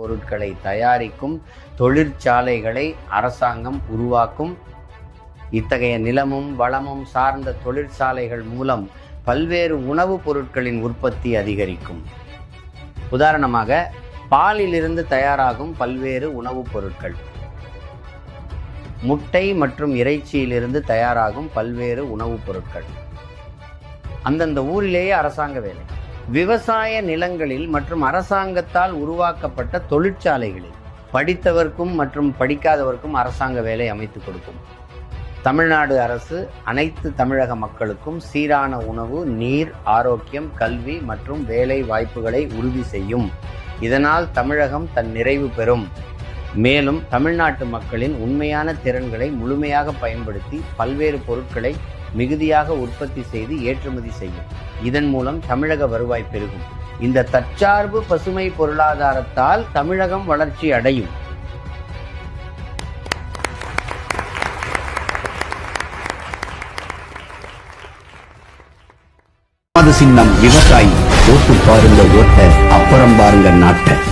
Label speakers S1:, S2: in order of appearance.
S1: பொருட்களை தயாரிக்கும் தொழிற்சாலைகளை அரசாங்கம் உருவாக்கும். இத்தகைய நிலமும் வளமும் சார்ந்த தொழிற்சாலைகள் மூலம் பல்வேறு உணவுப் பொருட்களின் உற்பத்தி அதிகரிக்கும். உதாரணமாக, பாலிலிருந்து தயாராகும் பல்வேறு உணவுப் பொருட்கள், முட்டை மற்றும் இறைச்சியிலிருந்து தயாராகும் பல்வேறு உணவுப் பொருட்கள், அந்தந்த ஊரிலேயே அரசாங்க வேலை, விவசாய நிலங்களில் மற்றும் அரசாங்கத்தால் உருவாக்கப்பட்ட தொழிற்சாலைகளில் படித்தவர்க்கும் மற்றும் படிக்காதவர்க்கும் அரசாங்க வேலை அமைத்து கொடுக்கும். தமிழ்நாடு அரசு அனைத்து தமிழக மக்களுக்கும் சீரான உணவு, நீர், ஆரோக்கியம், கல்வி மற்றும் வேலை வாய்ப்புகளை உறுதி செய்யும். இதனால் தமிழகம் தன் நிறைவு பெறும். மேலும் தமிழ்நாட்டு மக்களின் உண்மையான திறன்களை முழுமையாக பயன்படுத்தி பல்வேறு பொருட்களை மிகுதியாக உற்பத்தி செய்து ஏற்றுமதி செய்யும். இதன் மூலம் தமிழக வருவாய் பெருகும். இந்த தற்சார்பு பசுமை பொருளாதாரத்தால் தமிழகம் வளர்ச்சி அடையும்.
S2: சின்னம் விவசாயி. ஓட்டு பாருங்க ஓட்ட, அப்புறம் பாருங்க நாட்டை.